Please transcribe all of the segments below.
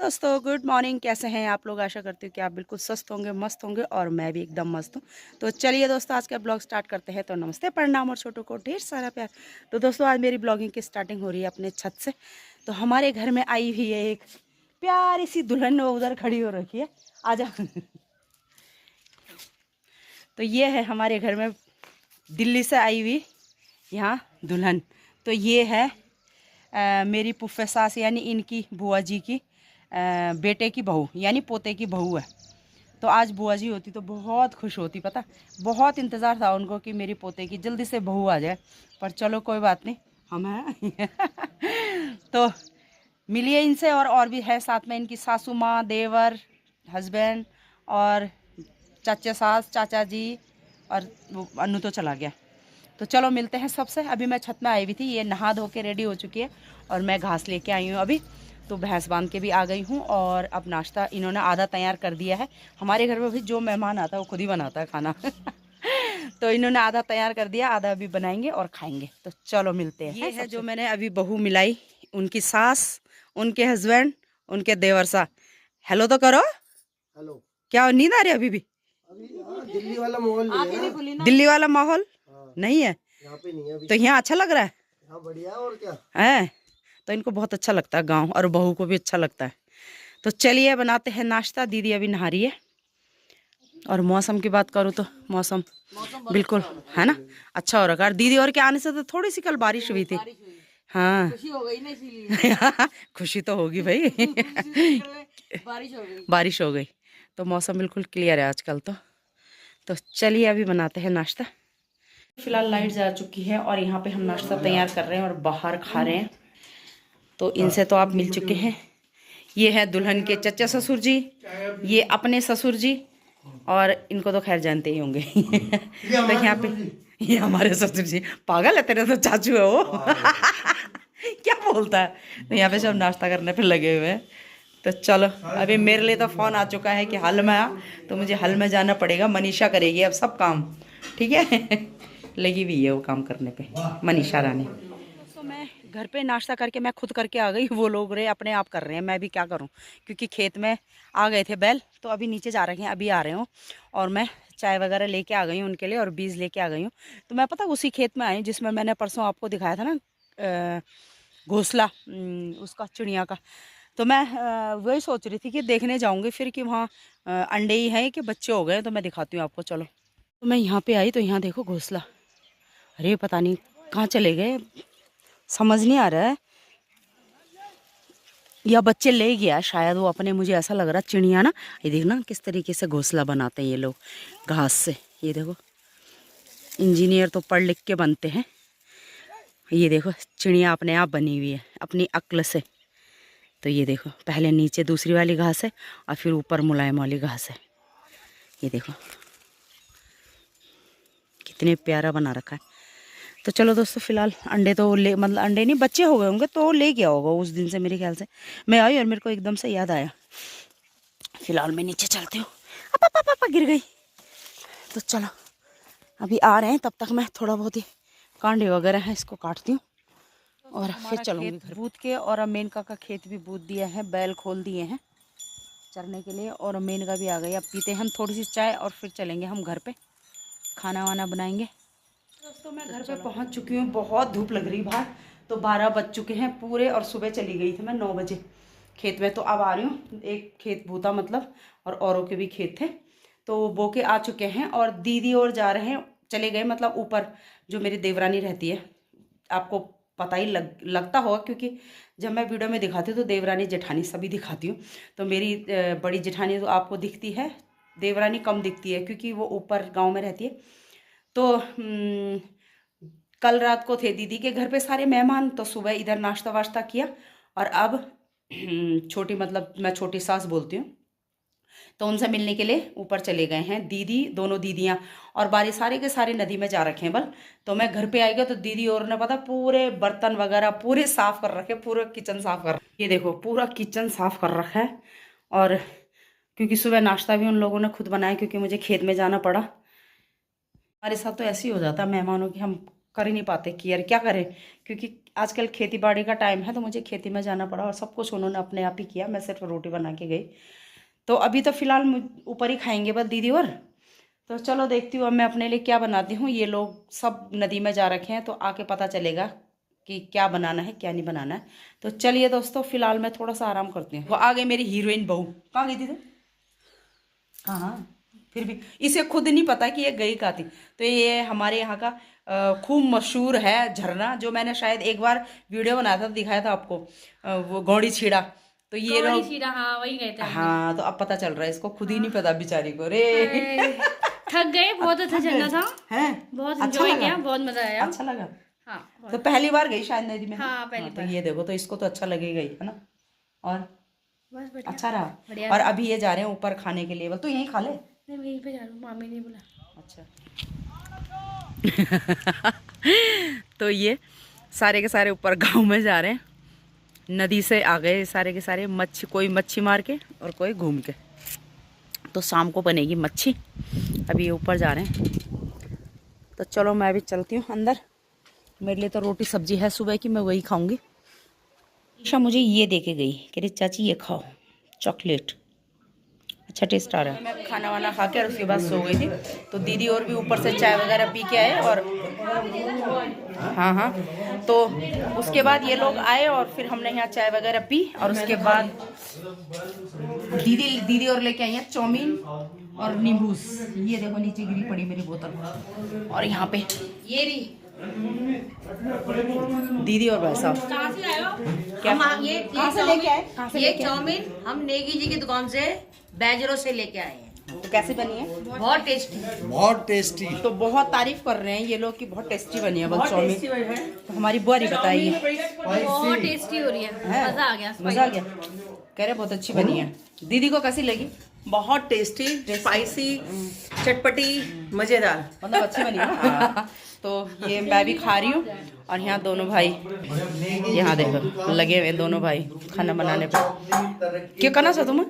दोस्तों, good morning. कैसे हैं आप लोग? आशा करती हूँ कि आप बिल्कुल स्वस्थ होंगे, मस्त होंगे और मैं भी एकदम मस्त हूँ। तो चलिए दोस्तों, आज का ब्लॉग स्टार्ट करते हैं। तो नमस्ते, प्रणाम और छोटों को ढेर सारा प्यार। तो दोस्तों, आज मेरी ब्लॉगिंग की स्टार्टिंग हो रही है अपने छत से। तो हमारे घर में आई हुई है एक प्यारी सी दुल्हन, वो उधर खड़ी हो रखी है। आजा। तो ये है हमारे घर में दिल्ली से आई हुई यहाँ दुल्हन। तो ये है मेरी पुफ्फे सास यानी इनकी बुआ जी की बेटे की बहू यानी पोते की बहू है। तो आज बुआ जी होती तो बहुत खुश होती, पता। बहुत इंतज़ार था उनको कि मेरी पोते की जल्दी से बहू आ जाए, पर चलो कोई बात नहीं, हम हैं। तो मिलिए इनसे। और भी है साथ में इनकी सासू माँ, देवर, हस्बैंड और चाचा सास, चाचा जी, और वो अनु तो चला गया। तो चलो मिलते हैं सबसे। अभी मैं छत में आई हुई थी, ये नहा धो के रेडी हो चुकी है और मैं घास लेके आई हूँ अभी। तो भैंस बांध के भी आ गई हूँ और अब नाश्ता इन्होंने आधा तैयार कर दिया है। हमारे घर में भी जो मेहमान आता है वो खुद ही बनाता है खाना। तो इन्होंने आधा तैयार कर दिया, आधा अभी बनाएंगे और खाएंगे। तो चलो मिलते हैं। ये है जो मैंने अभी बहू मिलाई, उनकी सास, उनके हस्बैंड, उनके देवर सा। हेलो तो करो। हेलो। क्या नींद आ रही है अभी भी? दिल्ली वाला माहौल नहीं है। दिल्ली वाला माहौल नहीं है यहाँ पे नहीं है अभी। तो यहाँ अच्छा लग रहा है। यहाँ बढ़िया है और क्या है। तो इनको बहुत अच्छा लगता है गांव, और बहू को भी अच्छा लगता है। तो चलिए बनाते हैं नाश्ता। दीदी अभी नहा रही है। और मौसम की बात करूँ तो मौसम बिल्कुल है ना, अच्छा हो रखा है। दीदी और के आने से तो थोड़ी सी कल बारिश हुई थी। हाँ, खुशी हो गई ना इसीलिए। खुशी तो होगी भाई। बारिश हो गई। बारिश हो गई तो मौसम बिल्कुल क्लियर है आजकल तो चलिए अभी बनाते हैं नाश्ता। फिलहाल लाइट जा चुकी है और यहाँ पे हम नाश्ता तैयार कर रहे हैं और बाहर खा रहे हैं। तो इनसे तो आप मिल चुके हैं। ये है दुल्हन के चचा ससुर जी, ये अपने ससुर जी, और इनको तो खैर जानते ही होंगे। तो यहाँ पे ये हमारे ससुर जी। पागल है, तेरे तो चाचू है वो। क्या बोलता है। तो यहाँ पे सब नाश्ता करने पे लगे हुए हैं। तो चलो अभी मेरे लिए तो फ़ोन आ चुका है कि हल में आ, तो मुझे हल में जाना पड़ेगा। मनीषा करेगी अब सब काम, ठीक है। लगी हुई है वो काम करने पे, मनीषा रानी। तो मैं घर पे नाश्ता करके मैं खुद करके आ गई। वो लोग रहे अपने आप कर रहे हैं, मैं भी क्या करूं, क्योंकि खेत में आ गए थे बैल, तो अभी नीचे जा रहे हैं, अभी आ रहे हूँ। और मैं चाय वगैरह लेके आ गई हूँ उनके लिए और बीज लेके आ गई हूँ। तो मैं पता उसी खेत में आई जिसमें मैंने परसों आपको दिखाया था ना, घोंसला उसका, चिड़िया का। तो मैं वही सोच रही थी कि देखने जाऊंगी फिर कि वहाँ अंडे ही हैं कि बच्चे हो गए। तो मैं दिखाती हूँ आपको, चलो। तो मैं यहाँ पे आई तो यहाँ देखो घोंसला। अरे पता नहीं कहाँ चले गए, समझ नहीं आ रहा है। या बच्चे ले गया शायद वो अपने, मुझे ऐसा लग रहा। चिड़िया ना, ये देखना किस तरीके से घोंसला बनाते हैं ये लोग घास से। ये देखो, इंजीनियर तो पढ़ लिख के बनते हैं। ये देखो चिड़िया अपने आप बनी हुई है अपनी अक्ल से। तो ये देखो, पहले नीचे दूसरी वाली घास है और फिर ऊपर मुलायम वाली घास है। ये देखो कितने प्यारा बना रखा है। तो चलो दोस्तों, फिलहाल अंडे तो ले, मतलब अंडे नहीं, बच्चे हो गए होंगे तो ले गया होगा उस दिन से मेरे ख्याल से। मैं आई और मेरे को एकदम से याद आया। फिलहाल मैं नीचे चलती हूँ। अपा गिर गई। तो चलो अभी आ रहे हैं, तब तक मैं थोड़ा बहुत ही कांडे वगैरह हैं इसको काटती हूँ और फिर चलूँगी घर। बूथ के और अमेन का खेत भी बूथ दिया है, बैल खोल दिए हैं चरने के लिए, और अमेन का भी आ गई। अब पीते हैं हम थोड़ी सी चाय और फिर चलेंगे हम घर पे, खाना वाना बनाएंगे। दोस्तों मैं घर पे पहुंच चुकी हूँ। बहुत धूप लग रही बाहर। तो 12 बज चुके हैं पूरे, और सुबह चली गई थी मैं 9 बजे खेत में। तो अब आ रही हूँ, एक खेत बूता मतलब, और औरों के भी खेत थे तो वो बो के आ चुके हैं। और दीदी और जा रहे हैं, चले गए मतलब ऊपर, जो मेरी देवरानी रहती है। आपको पता ही लगता होगा, क्योंकि जब मैं वीडियो में दिखाती हूँ तो देवरानी जेठानी सभी दिखाती हूँ। तो मेरी बड़ी जेठानी तो आपको दिखती है, देवरानी कम दिखती है क्योंकि वो ऊपर गाँव में रहती है। तो कल रात को थे दीदी के घर पे सारे मेहमान, तो सुबह इधर नाश्ता वाश्ता किया। और अब छोटी, मतलब मैं छोटी सास बोलती हूँ, तो उनसे मिलने के लिए ऊपर चले गए हैं दीदी, दोनों दीदियाँ। और बारी सारे के सारे नदी में जा रखे हैं बल। तो मैं घर पे आई गया तो दीदी और ने पता पूरे बर्तन वगैरह पूरे साफ कर रखे, पूरा किचन साफ कर, ये देखो पूरा किचन साफ कर रखा है। और क्योंकि सुबह नाश्ता भी उन लोगों ने खुद बनाया, क्योंकि मुझे खेत में जाना पड़ा। हमारे साथ तो ऐसे ही हो जाता मेहमानों की, हम कर ही नहीं पाते कि यार क्या करें, क्योंकि आजकल खेती बाड़ी का टाइम है तो मुझे खेती में जाना पड़ा और सब कुछ उन्होंने अपने आप ही किया, मैं सिर्फ रोटी बना के गई। तो अभी तो फ़िलहाल ऊपर ही खाएंगे बस दीदी और। तो चलो देखती हूँ अब मैं अपने लिए क्या बनाती हूँ। ये लोग सब नदी में जा रखे हैं तो आके पता चलेगा कि क्या बनाना है क्या नहीं बनाना है। तो चलिए दोस्तों, फ़िलहाल मैं थोड़ा सा आराम करती हूँ। वो आ गई मेरी हीरोइन बहू। कहाँ गई थी तुम? हाँ हाँ, फिर भी इसे खुद नहीं पता कि ये गई कहाँ थी। तो ये हमारे यहाँ का खूब मशहूर है झरना, जो मैंने शायद एक बार वीडियो बनाया था, दिखाया था आपको, वो गौड़ी छीड़ा। तो ये लोग, हाँ वही गए थे। हाँ तो अब पता चल रहा है इसको, खुद ही नहीं पता बेचारी को। रे थक गए, बहुत अच्छा झरना था, है, बहुत अच्छा एंजॉय लगा? किया, बहुत मजा आया। अच्छा लगा। हाँ तो पहली बार गई शायद नदी में। हाँ, पहली तो ये देखो, तो इसको तो अच्छा लगेगा ही, है ना। और बस बढ़िया, अच्छा रहा। बढ़िया। और अभी ये जा रहे हैं ऊपर खाने के लिए। तो यहीं खा ले। नहीं, मैं यहीं पे जा रहा हूँ, मामी ने बोला। अच्छा तो ये सारे के सारे ऊपर गांव में जा रहे हैं। नदी से आ गए सारे के सारे, मच्छी, कोई मच्छी मार के और कोई घूम के। तो शाम को बनेगी मच्छी। अभी ये ऊपर जा रहे हैं। तो चलो मैं अभी चलती हूँ अंदर। मेरे लिए तो रोटी सब्जी है सुबह की, मैं वही खाऊंगी। ईशा मुझे ये दे के गई, कह रही चाची ये खाओ, चॉकलेट, अच्छा टेस्ट आ रहा है। मैं खाना वाना खा के और उसके बाद सो गई थी। तो दीदी और भी ऊपर से चाय वगैरह पी के आए और हाँ हाँ, तो उसके बाद ये लोग आए और फिर हमने यहाँ चाय वगैरह पी। और उसके बाद दीदी और लेके आई हैं चाउमीन और नींबूस। ये देखो नीचे गिरी पड़ी मेरी बोतल। और यहाँ पे ये रही दीदी और भाई साहब। कहाँ से आए हो? क्या? ये कहाँ से लेके आए? कहाँ से ये लेके आए? चाउमीन हम नेगी जी की दुकान से बैजरों से लेके आए हैं। तो कैसी बनी है? बहुत टेस्टी, बहुत टेस्टी। तो बहुत तारीफ कर रहे हैं ये लोग कि बहुत टेस्टी बनी है बस चाउमीन। तो हमारी बुआरी बताइए। बहुत टेस्टी हो रही है, मजा आ गया, मजा आ गया, कह रहे बहुत अच्छी बनी है। दीदी को कैसी लगी? बहुत टेस्टी, स्पाइसी, चटपटी, मजेदार, मतलब अच्छी बनी है ना। तो ये मैं भी खा रही हूँ और यहाँ दोनों भाई, यहाँ देखो लगे हुए दोनों भाई खाना बनाने पर। क्या करना चाहते तुम?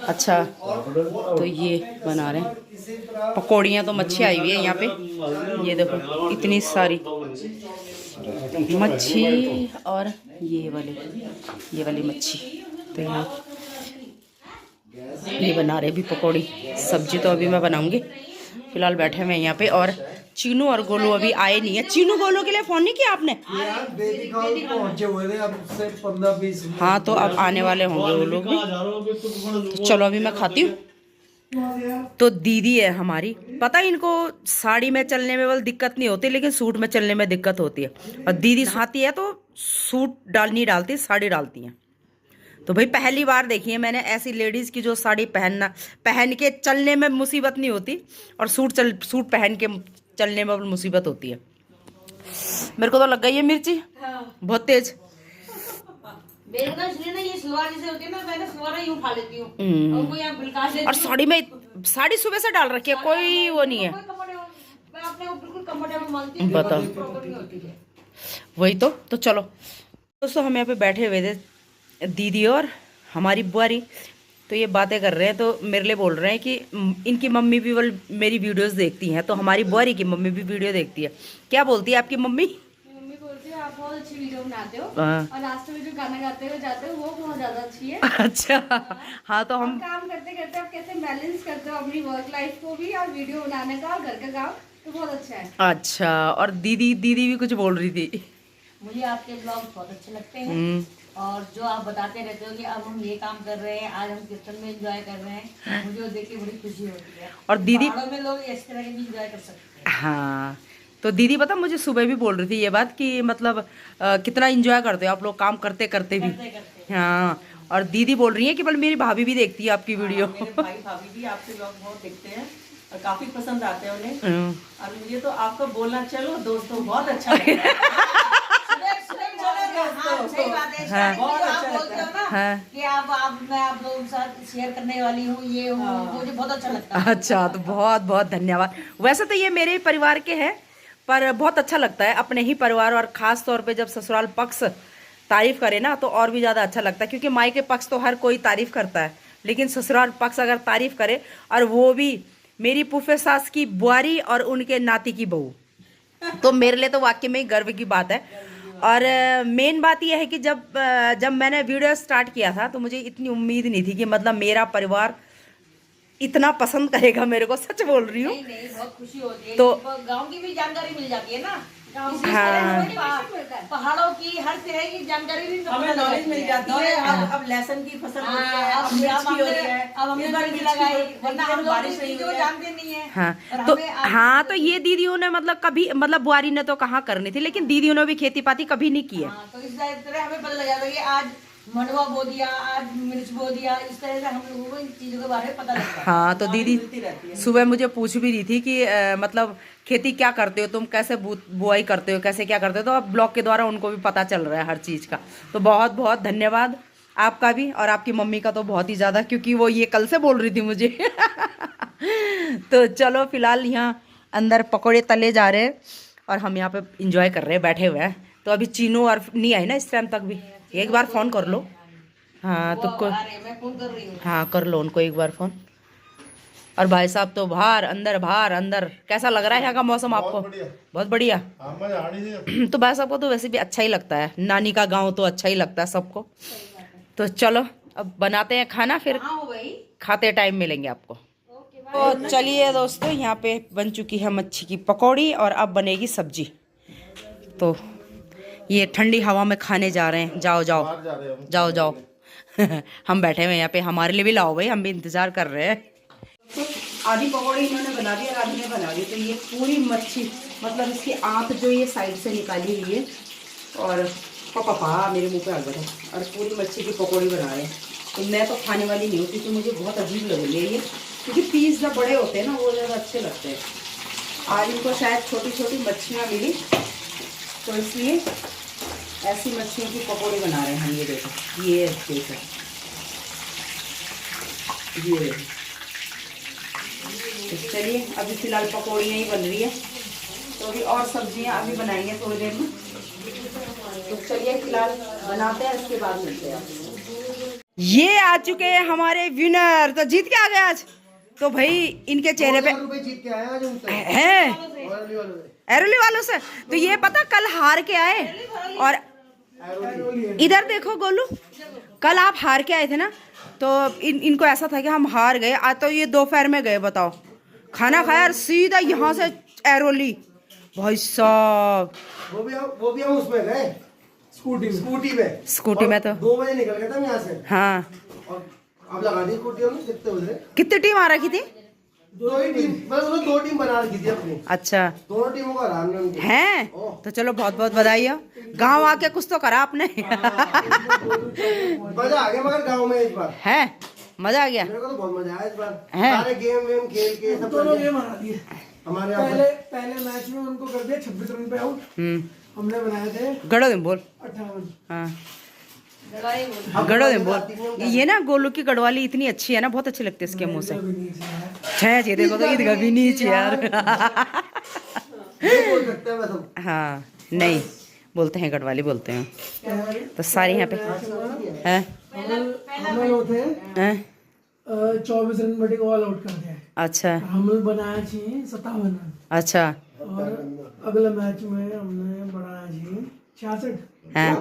अच्छा, तो ये बना रहे हैं पकौड़ियाँ। तो मच्छी आई हुई है यहाँ पे, ये देखो इतनी सारी मच्छी। और ये वाली मच्छी। तो यहाँ ये बना रहे भी पकौड़ी। सब्जी तो अभी मैं बनाऊंगी। फिलहाल बैठे हुए हैं यहाँ पे। और चीनू और गोलू अभी आए नहीं है। चीनू गोलू के लिए फोन नहीं किया आपने? पहुंचे हुए थे, अब से 15-20 मिनट। हाँ, तो अब आने वाले होंगे वो लोग भी। तो चलो अभी मैं खाती हूँ। तो दीदी है हमारी, पता है इनको साड़ी में चलने में बल दिक्कत नहीं होती, लेकिन सूट में चलने में दिक्कत होती है। और दीदी खाती है तो सूट नहीं डालती, साड़ी डालती है। तो भाई पहली बार देखी है मैंने ऐसी लेडीज की जो साड़ी पहन के चलने में मुसीबत नहीं होती और सूट पहन के चलने में मुसीबत होती है। मेरे को तो लग गई है मिर्ची बहुत तेज। मेरे को इसलिए ना ये सलवार जैसे होती है ना, मैंने सलवार यूं उठा लेती हूँ और वो यहाँ बिल्का लेती हूँ। और साड़ी सुबह से डाल रखी है, कोई वो नहीं है। मैं अपने को बिल्कुल कंफर्टेबल मानती हूँ। बताओ, वही तो चलो दोस्तों, हम यहाँ पे बैठे हुए थे दीदी और हमारी बुआरी। तो ये बातें कर रहे हैं, तो मेरे लिए बोल रहे हैं कि इनकी मम्मी भी मेरी वीडियोस देखती हैं। तो हमारी बुआरी की मम्मी भी वीडियो देखती है। क्या बोलती है आपकी मम्मी? मम्मी बोलती है आप बहुत अच्छी वीडियो बनाते हो हाँ। और लास्ट में जो गाना गाते हो जाते हो वो बहुत ज्यादा अच्छी है। अच्छा, हाँ तो हम काम करते करते आप कैसे बैलेंस करते हो अपनी वर्क लाइफ को भी और वीडियो बनाने का और घर का काम, तो बहुत अच्छा है। अच्छा, और दीदी भी कुछ बोल रही थी। मुझे आपके ब्लॉग बहुत अच्छे लगते हैं और जो आप बताते रहते हो कि अब हम ये काम कर रहे हैं, आज हम कीर्तन में एंजॉय कर रहे हैं, मुझे वो देख के बड़ी खुशी होती है। और दीदी, पहाड़ों में लोग इस तरह के भी एंजॉय कर सकते हैं। हाँ तो दीदी पता मुझे सुबह भी बोल रही थी ये बात कि मतलब कितना एंजॉय करते हो आप लोग काम करते करते भी। हाँ, और दीदी बोल रही है कि बल मेरी भाभी भी देखती है आपकी वीडियो। मेरे भाई भाभी भी आपके ब्लॉग बहुत देखते हैं और काफी पसंद आते हैं उन्हें। और मुझे तो आपका बोलना चलो दोस्तों बहुत अच्छा लगता है। हाँ, सही बात है। हाँ। बहुत अच्छा बोलते हो ना हाँ। कि मैं आप लोगों के साथ शेयर करने वाली हूँ, ये हूँ, मुझे बहुत अच्छा लगता है। अच्छा, तो बहुत बहुत धन्यवाद। वैसे तो ये मेरे परिवार के हैं, पर बहुत अच्छा लगता है अपने ही परिवार, और खास तौर पे जब ससुराल पक्ष तारीफ करे ना तो और भी ज़्यादा अच्छा लगता है। क्योंकि मायके पक्ष तो हर कोई तारीफ करता है, लेकिन ससुराल पक्ष अगर तारीफ करे, और वो भी मेरी फूफे सास की बुआरी और उनके नाती की बहू, तो मेरे लिए तो वाकई में गर्व की बात है। और मेन बात यह है कि जब मैंने वीडियो स्टार्ट किया था तो मुझे इतनी उम्मीद नहीं थी कि मतलब मेरा परिवार इतना पसंद करेगा मेरे को, सच बोल रही हूँ। नहीं बहुत खुशी होती है। तो गांव की भी जानकारी मिल जाती है ना, इसी हाँ। तरह हमें पहाड़ों की हर तरह की जानकारी भी हमें नॉलेज मिल जाती है। अब लहसुन की फसल हो रही है, अब मिर्च की हो रही है, अब हमने इस बार मिर्च मिर्च लगाई, की वरना हम बारिश नहीं तो हुई है। जानते नहीं है। हाँ और तो हमें आज- हाँ तो ये दीदियों ने मतलब कभी मतलब बुआरी ने तो कहाँ करनी थी, लेकिन दीदियों ने भी खेती पाती कभी नहीं की है। हाँ, तो इस तरह हमें पता लग जाता है कि आज मंडुआ बो दिया, आज मिर्च बो दिया, इस तरह से हम लोगों को इन चीजों के बारे में पता लगता है। हाँ तो दीदी मिलती रहती है। सुबह मुझे पूछ भी रही थी कि मतलब खेती क्या करते हो तुम, कैसे बुआई करते हो, कैसे क्या करते हो। तो अब ब्लॉग के द्वारा उनको भी पता चल रहा है हर चीज़ का। तो बहुत बहुत धन्यवाद आपका भी, और आपकी मम्मी का तो बहुत ही ज़्यादा, क्योंकि वो ये कल से बोल रही थी मुझे। तो चलो फिलहाल यहाँ अंदर पकौड़े तले जा रहे हैं और हम यहाँ पे इंजॉय कर रहे हैं बैठे हुए हैं। तो अभी चीनू और नहीं आई ना इस टाइम तक भी, एक बार फ़ोन कर लो। हाँ तो अरे मैं फोन कर रही हूँ। हाँ कर लो उनको एक बार फ़ोन। और भाई साहब तो बाहर अंदर। कैसा लग रहा है यहाँ का मौसम आपको? बहुत बढ़िया। तो भाई साहब को तो वैसे भी अच्छा ही लगता है, नानी का गांव तो अच्छा ही लगता है सबको। तो चलो अब बनाते हैं खाना, फिर हाँ हो भाई। खाते टाइम मिलेंगे आपको। तो चलिए दोस्तों, यहाँ पे बन चुकी है मच्छी की पकौड़ी और अब बनेगी सब्जी। तो ये ठंडी हवा में खाने जा रहे हैं। जाओ हम बैठे हुए यहाँ पे, हमारे लिए भी लाओ भाई, हम भी इंतजार कर रहे हैं। तो आधी पकौड़ी इन्होंने बना दी और आधी ने बना दी। तो ये पूरी मच्छी मतलब इसकी आंत जो ये साइड से निकाली हुई है, और पापा मेरे मुंह पे आ गया, और पूरी मच्छी की पकौड़ी बना रहे हैं। तो मैं तो खाने वाली नहीं हूँ क्योंकि मुझे बहुत अजीब लग रही है ये, क्योंकि पीस जब बड़े होते हैं ना वो ज़्यादा अच्छे लगते हैं। आज इनको शायद छोटी छोटी मच्छियाँ मिली तो इसलिए ऐसी मच्छियों की पकौड़ी बना रहे हैं हम। ये देखो, ये देखो, ये देखो। तो चलिए अभी फ़िलहाल पकौड़ियाँ ही बन रही है, तो अभी और सब्जियाँ अभी बनाएंगे थोड़ी देर में। तो चलिए फिलहाल बनाते हैं, उसके बाद मिलते हैं। ये आ चुके हैं हमारे विनर, तो जीत के आ गए आज। तो भाई इनके चेहरे पे जीत के आया आज उनसे। हैं एरोली वालों से। तो ये पता कल हार के आए, और इधर देखो गोलू, कल आप हार के आए थे ना, तो इनको ऐसा था कि हम हार गए। आज तो ये दोपहर में गए, बताओ, खाना खाया और सीधा यहाँ से एरोली। भाई साहब वो भी हम उसमें गए, स्कूटी में। तो 2 बजे निकल गए थे हम यहाँ से। हाँ, और अब लगा दी स्कूटी हमने कितने बजे? कितनी टीम आ रखी थी? 2 ही टीम, बस उन्होंने 2 टीम बना रखी थी अपनी। अच्छा दोनों टीमों का आराम नहीं हैं, तो चलो बहुत बहुत बधाई हो। गांव आके कुछ तो करा आपने। मजा आ गया मगर गांव में इस बार। है मजा आ गया। मेरे को तो बहुत मजा आया इस बार। हैं? सारे गेम वेम खेल के सब दोनों गेम हरा दिए। हमारे यहाँ पहले मैच में उनको कर दिया 26 रन पे आउट। हम्म, हमने बनाए थे गड़ो दिन बोल। 58। हाँ दवाई बोल। गड़ो दिन बोल। ये ना गोलू की गढ़वाली इतनी अच्छी है ना, बहुत अच्छी लगती है इसके मुंह से। छह जी देखो तो ईद भी नीचे यार। ये बोल सकते हैं बस हम। हाँ नहीं बोलते हैं, गढ़वाली बोलते हैं। तो सारी यहाँ पे हैं हमल होते हैं 24 रन बटे को ऑल आउट कर दिया है। अच्छा हमल बनाया चाहिए 57 रन, अच्छा और अगले मैच में हमने बनाया चाहिए 66। हैं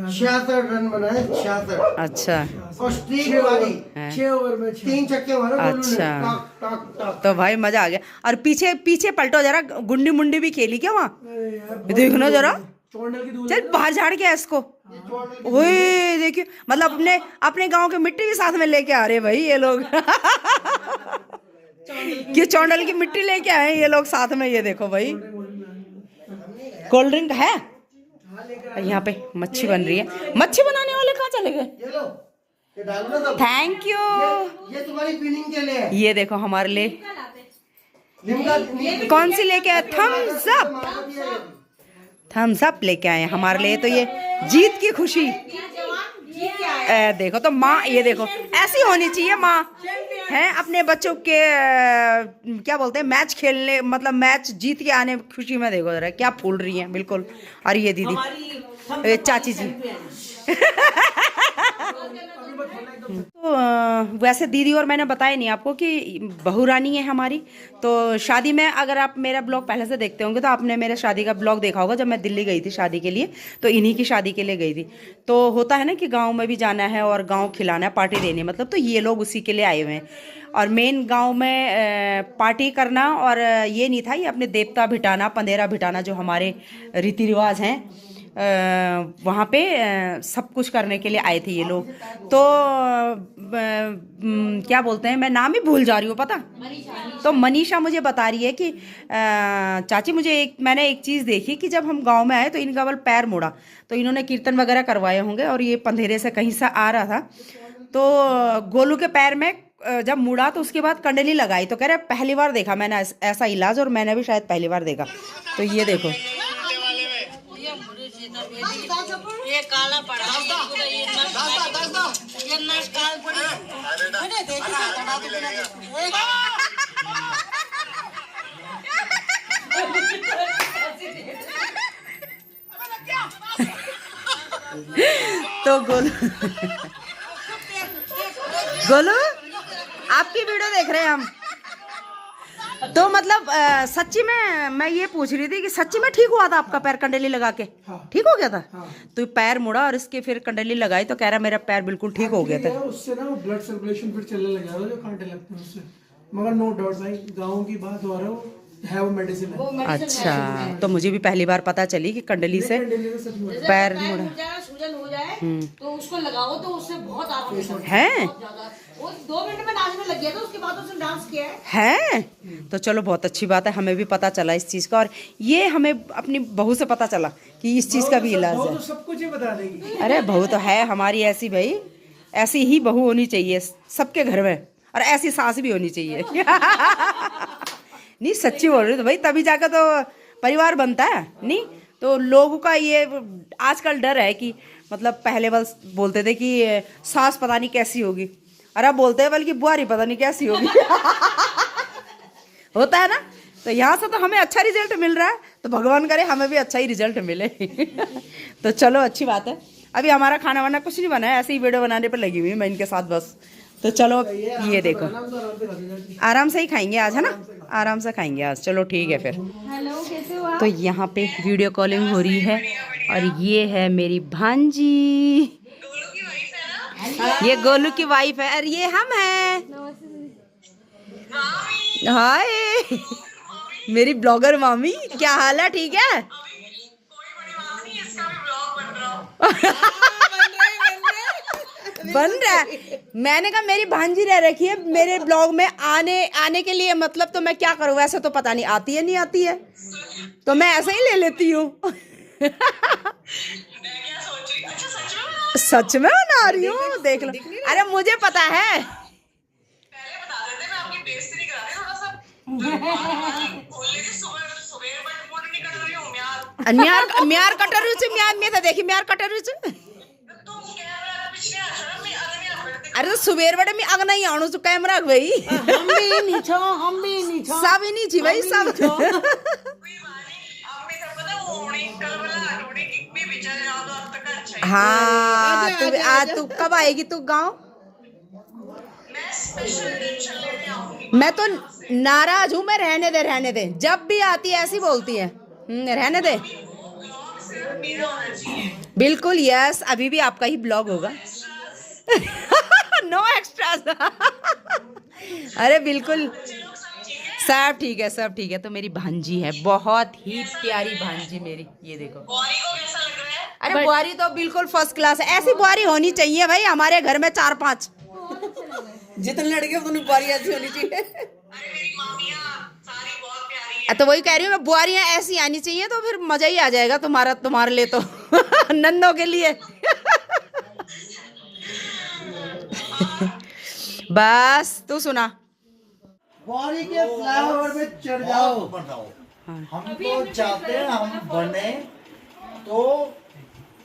66 रन बनाए, 66। अच्छा और स्ट्रीक वाली हैं 6 ओवर में 3 छक्के मारे गोलू ने। अच्छा। टक टक टक। तो भाई मजा आ गया। और पीछे पीछे पलटो जरा, गुंडी मुंडी भी खेली क्या वहाँ? अरे यार ये देखना जरा, चौंडल की दूर चल बाहर झाड़ के इसको। ओए देखिए, मतलब अपने गांव के मिट्टी भी साथ में लेके आ रहे हैं भाई ये लोग। ये चौंडल की मिट्टी लेके आए हैं ये लोग साथ में। ये देखो भाई, कोल्ड ड्रिंक है। यहाँ पे मच्छी बन रही है। मच्छी बनाने वाले कहाँ चले गए? ये लो, ये डालो ना सब। Thank you. ये तुम्हारी फीलिंग के लिए है। ये देखो हमारे लिए लिम्का कौन सी लेके आए? Thums up. थम्स अप लेके आए हैं हमारे लिए। तो ये जीत की खुशी। देखो तो माँ, ये देखो ऐसी होनी चाहिए माँ, है अपने बच्चों के क्या बोलते हैं, मैच खेलने, मतलब मैच जीत के आने खुशी में। देखो जरा क्या फूल रही है बिल्कुल। और ये दीदी, ये चाची जी। तो वैसे दीदी और मैंने बताया नहीं आपको कि बहू रानी है हमारी। तो शादी में अगर आप मेरा ब्लॉग पहले से देखते होंगे तो आपने मेरे शादी का ब्लॉग देखा होगा। जब मैं दिल्ली गई थी शादी के लिए तो इन्हीं की शादी के लिए गई थी। तो होता है ना कि गांव में भी जाना है और गांव खिलाना है, पार्टी देनी, मतलब तो ये लोग उसी के लिए आए हुए हैं। और मेन गांव में पार्टी करना और ये नहीं था, ये अपने देवता भिटाना, पंदेरा भिटाना जो हमारे रीति रिवाज हैं वहाँ पे सब कुछ करने के लिए आए थे ये लोग। तो क्या बोलते हैं, मैं नाम ही भूल जा रही हूँ पता। तो मनीषा मुझे बता रही है कि चाची मैंने एक चीज़ देखी कि जब हम गांव में आए तो इनका बल पैर मुड़ा, तो इन्होंने कीर्तन वगैरह करवाए होंगे और ये पंधेरे से कहीं से आ रहा था। तो गोलू के पैर में जब मुड़ा तो उसके बाद कंडली लगाई। तो कह रहे पहली बार देखा मैंने ऐसा इलाज, और मैंने भी शायद पहली बार देखा। तो ये देखो ये काला पड़ा तो गोलू आपकी वीडियो देख रहे हैं हम। तो मतलब सच्ची में मैं ये पूछ रही थी कि सच्ची में ठीक हुआ था आपका पैर कंडली लगा के? हाँ। ठीक हो गया था? हाँ। तो पैर मुड़ा और इसके फिर कंडली लगाई तो कह रहा मेरा पैर बिल्कुल ठीक हो गया था। उससे ना ब्लड सर्कुलेशन फिर चलने लग जाता है जो कांटे लगते हैं उससे। मगर नो डाउट भाई गाँव की बात हो रहा है वो मेडिसिन है। अच्छा, तो मुझे भी पहली बार पता चली कि कंडली से पैर मुड़ा। सूजन हो जाए तो उसको लगाओ तो उससे बहुत आराम है। वो 2 मिनट में नाचने लग गया था, उसके बाद उसने डांस किया है। तो चलो बहुत अच्छी बात है, हमें भी पता चला इस चीज़ का। और ये हमें अपनी बहू से पता चला कि इस चीज़ का भी इलाज है। तो सब कुछ ही बता देगी। अरे बहू तो है हमारी ऐसी, भाई ऐसी ही बहू होनी चाहिए सबके घर में, और ऐसी सास भी होनी चाहिए। नहीं सच्ची बोल रही तो भाई, तभी जाकर तो परिवार बनता है। नहीं तो लोगों का ये आजकल डर है कि मतलब पहले बस बोलते थे कि सास पता नहीं कैसी होगी, और अब बोलते हैं बल्कि बुआरी पता नहीं कैसी होगी। होता है ना। तो यहाँ से तो हमें अच्छा रिजल्ट मिल रहा है, तो भगवान करे हमें भी अच्छा ही रिजल्ट मिले। तो चलो अच्छी बात है। अभी हमारा खाना वाना कुछ नहीं बना है, ऐसे ही वीडियो बनाने पर लगी हुई है मैं इनके साथ बस। तो चलो ये देखो आराम से ही खाएंगे आज, है ना, आराम से खाएंगे आज। चलो ठीक है फिर। हेलो, कैसे हो आप? तो यहाँ पे वीडियो कॉलिंग हो रही है और ये है मेरी भांजी, ये गोलू की वाइफ है, और ये हम हैं। हाय मेरी ब्लॉगर मामी, क्या हाल है? ठीक है। बन रहा है। मैंने कहा मेरी भांजी रह रखी है मेरे ब्लॉग में आने के लिए, मतलब तो मैं क्या करूँ, वैसे तो पता नहीं आती है नहीं आती है, तो मैं ऐसे ही ले लेती हूँ। सच में बना रही हूँ, देख लो। अरे मुझे पता है। म्यार कटर म्यार में देखी म्यार कटर। अरे तो सुबेर बड़े में अगना ही आणु कैमरा भाई। हम भी नहीं छो सब ही नहीं छी भाई सब। हाँ आज तू कब आएगी तू गाँव? मैं तो नाराज हूँ, मैं रहने दे। जब भी आती है ऐसी बोलती है, रहने दे। बिल्कुल यस, अभी भी आपका ही ब्लॉग होगा। No extra. अरे बिल्कुल सब ठीक है, सब ठीक है। तो मेरी भांजी है, बहुत ही प्यारी भांजी मेरी, ये देखो। अरे बुआरी तो बिल्कुल फर्स्ट क्लास है, ऐसी बुआरी होनी चाहिए भाई हमारे घर में 4-5। जितने लड़के उतनी बुआरी ऐसी होनी चाहिए। तो वही कह रही हूँ मैं, बुआरियां ऐसी आनी चाहिए तो फिर मजा ही आ जाएगा तुम्हारे लिए तो। नन्नों के लिए। बस तू सुना। बुआरी के फ्लाईओवर पे चढ़ जाओ। हम तो चाहते हैं हम बने तो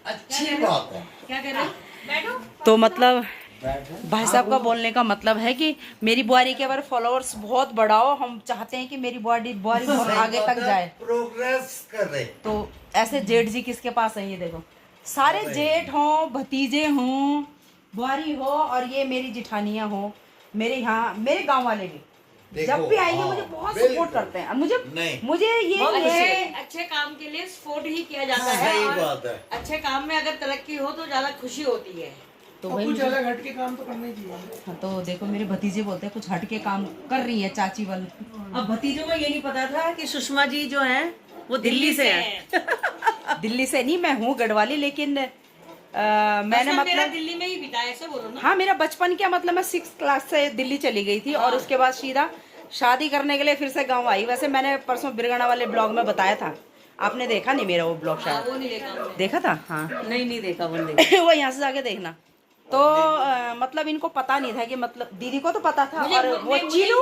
अच्छी बात है। क्या कर रहे हो? बैठो। तो मतलब भाई साहब का बोलने का मतलब है कि मेरी बुआरी के अगर फॉलोअर्स बहुत बड़ा हो, हम चाहते हैं कि मेरी बुआरी बहुत आगे तक जाए, प्रोग्रेस कर रहे। तो ऐसे जेठ जी किसके पास है? ये देखो सारे जेठ हों, भतीजे हों, बुआरी हो और ये मेरी जिठानियाँ हो, मेरे यहाँ मेरे गांव वाले भी जब भी आएंगे मुझे बहुत सपोर्ट करते हैं। और मुझे ये अच्छे काम के लिए सपोर्ट ही किया जाता है। सही और बात है। अच्छे काम में अगर तरक्की हो तो ज्यादा खुशी होती है। तो और वही कुछ अलग हट के काम तो करना ही चाहिए। हाँ, तो देखो मेरे भतीजे बोलते हैं कुछ हट के काम कर रही है चाची वाली। अब भतीजों को ये नहीं पता था कि सुषमा जी जो हैं वो दिल्ली से हैं। दिल्ली से नहीं, मैं हूँ गढ़वाली, लेकिन मैंने मेरा मतलब दिल्ली में ही बीता है, ऐसे बोलो ना। हाँ, मेरा बचपन क्या मतलब मैं 6th क्लास से दिल्ली चली गई थी और उसके बाद सीधा शादी करने के लिए फिर से गांव आई। वैसे मैंने परसों बिरगना वाले ब्लॉग में बताया था, आपने देखा नहीं मेरा वो ब्लॉग? शायद वो नहीं देखा हमने। देखा था। हाँ नहीं देखा वो वो यहाँ से जाके देखना। तो मतलब इनको पता नहीं था कि मतलब दीदी को तो पता था और वो चीनू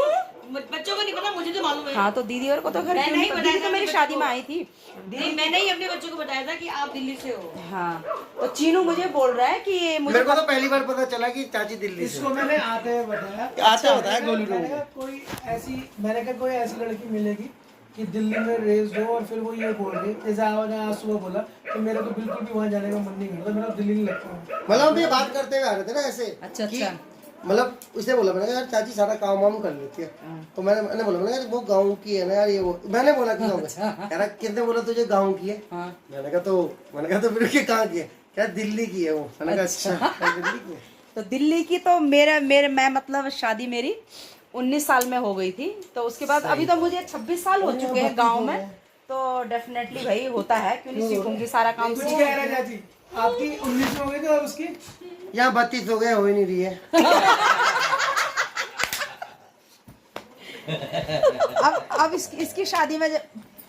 बच्चों को नहीं पता, मुझे तो मालूम है। हाँ, तो दीदी और को तो घर मैंने ही बताया दीदी तो था मेरी अपने शादी बच्चों में को। आई थी। नहीं, मैंने ही अपने बच्चों को बताया था कि आप दिल्ली से हो। हाँ, तो चीनू मुझे बोल रहा है कि मुझे मेरे को तो पहली बार पता चला कि चाची दिल्ली से। इसको मैंने आते हुए बताया, गोलू मैंने कहा मैंने कहा कोई ऐसी लड़की मिलेगी कि दिल्ली में रेज हो और फिर वो ये बोल रही, जैसे आज सुबह बोला कि मेरा तो बिल्कुल भी वहाँ जाने का मन नहीं करता, मेरा दिल्ली नहीं लगता। मतलब हम ये बात करते हुए आ रहे थे ना ऐसे। अच्छा, कि अच्छा। मतलब उसने बोला, मैंने कहा यार चाची सारा काम वाम कर लेती है। तो मैंने बोला, मैंने कहा वो गाँव की है ना यार, ये वो मैंने बोला कि गाँव में। यार किसने बोला तुझे गाँव की है? मैंने कहा तो फिर उसके कहाँ की है? क्या दिल्ली की है वो? मैंने कहा अच्छा दिल्ली की है। तो दिल्ली की तो मेरे मैं मतलब शादी मेरी 19 साल में हो गई थी। तो उसके बाद अभी तो मुझे 26 साल हो चुके हैं गांव में। तो डेफिनेटली भाई होता है, क्यों नहीं सीखूंगी, सारा काम कुछ सीख। कह रहा है चाची, आपकी 19 हो गई थी और उसकी यहाँ 32 हो गए, हो ही नहीं रही है। अब इसकी शादी में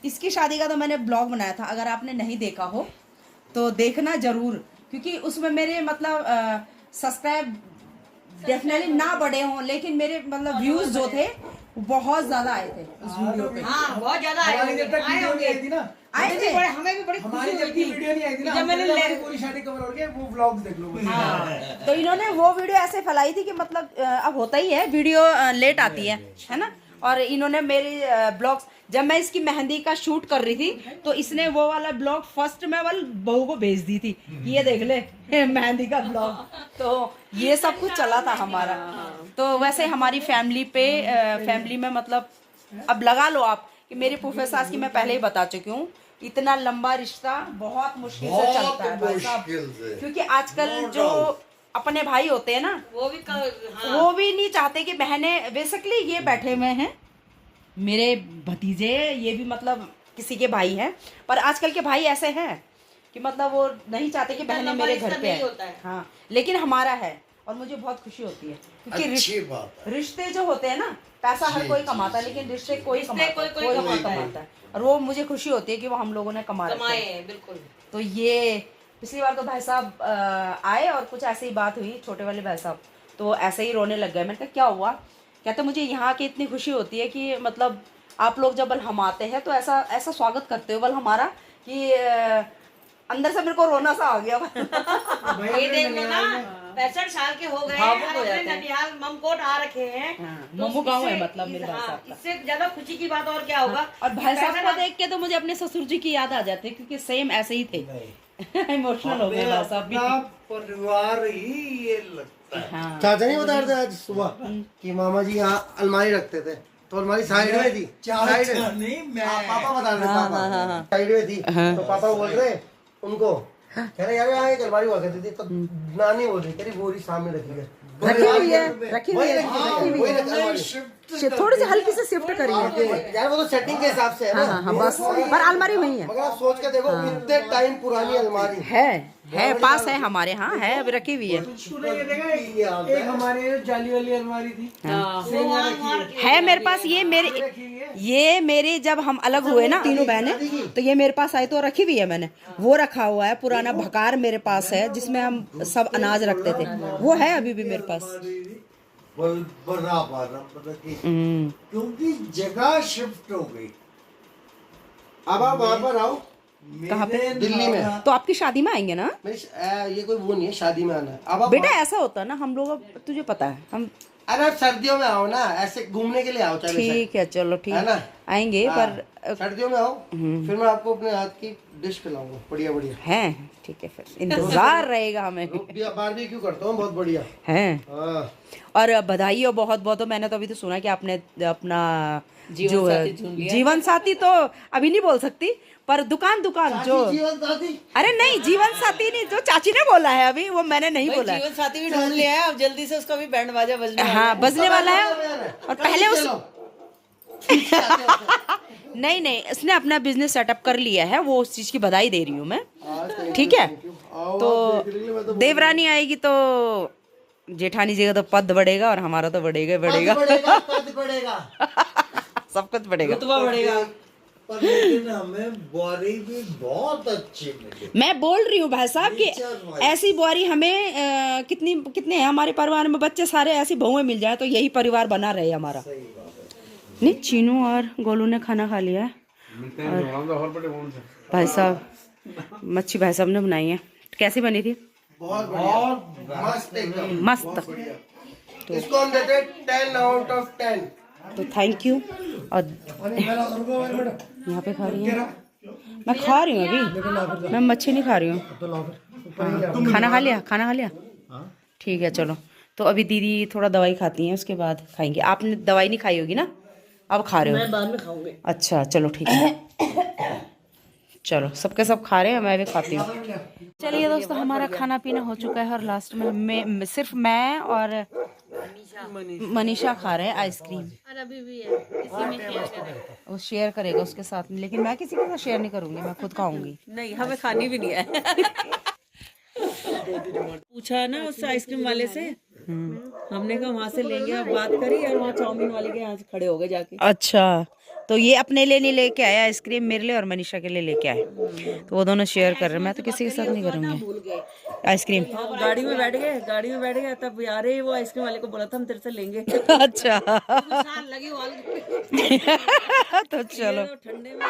इसकी शादी का तो मैंने ब्लॉग बनाया था, अगर आपने नहीं देखा हो तो देखना जरूर, क्योंकि उसमें मेरे मतलब सब्सक्राइब डेफिनेटली ना बढ़े हों, लेकिन मेरे मतलब व्यूज जो थे वो बहुत ज्यादा आए थे उस वीडियो पे। हाँ, बहुत ज्यादा आए हमारी जब तक आए वीडियो नहीं आई थी ना, आए थे। हमें भी बड़ी हमारी खुशी जब हुई की थी। वीडियो नहीं आई थी ना, जब मैंने हमारी पूरी शादी कवर हो गई, वो व्लॉग्स देख लो बस। तो इन्होंने वो वीडियो ऐसे फैलाई थी कि मतलब अब होता ही है, वीडियो लेट आती है ना। और इन्होंने मेरी ब्लॉग्स, जब मैं इसकी मेहंदी का शूट कर रही थी तो इसने वो वाला ब्लॉग फर्स्ट में वाली बहू को भेज दी थी कि ये देख ले मेहंदी का ब्लॉग। तो ये सब कुछ चला था हमारा। तो वैसे हमारी फैमिली में मतलब अब लगा लो आप कि मेरी फूफे सास की मैं पहले ही बता चुकी हूँ, इतना लंबा रिश्ता बहुत मुश्किल से चलता है भाई साहब। क्योंकि आजकल जो अपने भाई होते हैं ना, वो भी वो भी नहीं चाहते कि बहनें, बेसिकली ये बैठे हुए हैं मेरे भतीजे, ये भी मतलब किसी के भाई हैं, पर आजकल के भाई ऐसे हैं कि मतलब वो नहीं चाहते कि बहनें मेरे घर पे है। हाँ, लेकिन हमारा है और मुझे बहुत खुशी होती है, क्योंकि अच्छी बात है। रिश्ते जो होते हैं ना, पैसा हर कोई कमाता है, लेकिन रिश्ते कोई कमाता है, और वो मुझे खुशी होती है कि वो हम लोगों ने कमाए हैं। बिल्कुल। तो ये पिछली बार तो भाई साहब आए और कुछ ऐसे ही बात हुई, छोटे वाले भाई साहब तो ऐसे ही रोने लग गए। मैंने कहा क्या हुआ? कहते मुझे यहाँ की इतनी खुशी होती है कि मतलब आप लोग जब बल हम आते हैं तो ऐसा स्वागत करते हो बल हमारा कि अंदर से मेरे को रोना सा आ गया। ये देख लो ना, 65 साल के हो गए हैं, अपने ननिहाल ममकोट आ रखे हैं। मम्मू गाँव है मतलब मेरे भाई साहब का। इससे ज्यादा खुशी की बात और क्या होगा। और भाई साहब को देख के तो मुझे अपने ससुर जी की याद आ जाती है, क्योंकि सेम ऐसे ही थे। इमोशनल हो गए भाई साहब भी। परिवार ही ये लगता है। हाँ। चाचा नहीं बता रहे थे आज सुबह कि मामा जी यहाँ अलमारी रखते थे, तो अलमारी साइड में थी। साइड नहीं, मैं पापा बता रहे थे, पापा साइड में थी। तो पापा बोल रहे उनको, कह रहे यार यहाँ एक अलमारी हुआ करती थी, तो नानी बोल रही, कह रही बोरी सामने रखी है, रखी हुई है। थोड़ी सी हल्की से शिफ्ट करी है यार, वो तो सेटिंग के हिसाब से है ना। हाँ, बस पर अलमारी वही है। मगर आप सोच के देखो कितने टाइम पुरानी अलमारी है पास है हमारे, हाँ है, अभी रखी हुई है। तूने ये देखा एक हमारे जाली वाली अलमारी थी, है मेरे पास। ये मेरी जब हम अलग हुए ना तीनों बहनें, तो ये मेरे पास आई तो रखी हुई है मैंने। वो रखा हुआ है, पुराना भकार मेरे पास है जिसमें हम सब अनाज रखते थे, वो है अभी भी मेरे पास। बराबर मतलब कि क्योंकि जगह शिफ्ट हो गई। अब आप वहाँ पर आओ, कहाँ पे? दिल्ली में। तो आपकी शादी में आएंगे ना? ये कोई वो नहीं है, शादी में आना है। अब आप बेटा ऐसा होता है ना, हम लोग, तुझे पता है, हम अरे सर्दियों में आओ ना, ऐसे घूमने के लिए आओ चले ठीक है, चलो ठीक है ना? आएंगे हाँ, पर सर्दियों में आओ, फिर मैं आपको अपने हाथ की डिश खिलाऊंगा बढ़िया बढ़िया। हैं, ठीक है, फिर इंतजार रहेगा हमें। बारबेक्यू करता हूँ बहुत बढ़िया। हैं, हाँ और बधाई हो बहुत बहुत। मैंने तो अभी तो सुना कि आपने अपना जीवन साथी तो अभी नहीं बोल सकती, पर दुकान जो जीवन साथी, अरे नहीं जीवन साथी नहीं, जो चाची ने बोला है अभी वो मैंने नहीं बोला है। जीवन साथी भी ढूंढ लिया है, अब जल्दी से उसका भी बैंड बाजा बजने वाला है। हाँ बजने वाला है, और पहले उस नहीं नहीं उसने अपना बिजनेस सेटअप कर लिया है, वो उस चीज की बधाई दे रही हूँ मैं, ठीक है। तो देवरानी आएगी तो जेठानी जी का तो पद बढ़ेगा और हमारा तो बढ़ेगा ही बढ़ेगा, पद बढ़ेगा सब कुछ बढ़ेगा। रुतबा बढ़ेगा। पर लेकिन हमें बुआरी भी बहुत अच्छी मिली। मैं बोल रही हूँ भाई साहब कि ऐसी बुआरी हमें कितने हैं हमारे परिवार में बच्चे सारे ऐसी बहुएं मिल जाए तो यही परिवार बना रहे हमारा। नहीं, चीनू और गोलू ने खाना खा लिया है, और भाई साहब मच्छी भाई साहब ने बनाई है। कैसी बनी थी? बहुत मस्त एकदम मस्त। इसको हम देते हैं 10 आउट ऑफ 10। तो थैंक यू। और यहाँ पे खा रही है, मैं खा रही हूँ अभी, मैं मच्छी नहीं खा रही हूँ। हाँ, खाना खा लिया, खाना खा लिया, ठीक है चलो। तो अभी दीदी थोड़ा दवाई खाती हैं, उसके बाद खाएंगे। आपने दवाई नहीं खाई होगी ना, अब खा रहे हो? मैं बाद में खाऊंगी। अच्छा चलो ठीक है, चलो सबके सब खा रहे हैं, मैं भी खाती हूँ। चलिए दोस्तों, हमारा खाना पीना हो चुका है और लास्ट में सिर्फ मैं और मनीषा खा रहे हैं आइसक्रीम। और अभी भी है, इसी में शेयर करें। वो शेयर करेगा उसके साथ में, लेकिन मैं किसी के साथ शेयर नहीं करूंगी, मैं खुद खाऊंगी। नहीं, हमें खानी भी नहीं है। पूछा ना उस आइसक्रीम वाले से, हमने कहा वहां से लेंगे, अब बात करी और वहाँ चाउमीन वाले के यहाँ से खड़े हो गए जाके। अच्छा, तो ये अपने लिए नहीं लेके आया आइसक्रीम, मेरे लिए और मनीषा के लिए लेके आए, तो वो दोनों शेयर कर रहे हैं। मैं तो किसी के साथ नहीं करूंगी आइसक्रीम। गाड़ी में बैठ गए तब यार वो आइसक्रीम वाले को बोला था हम तेरे से लेंगे। अच्छा लगी वाली तो चलो ठंडे में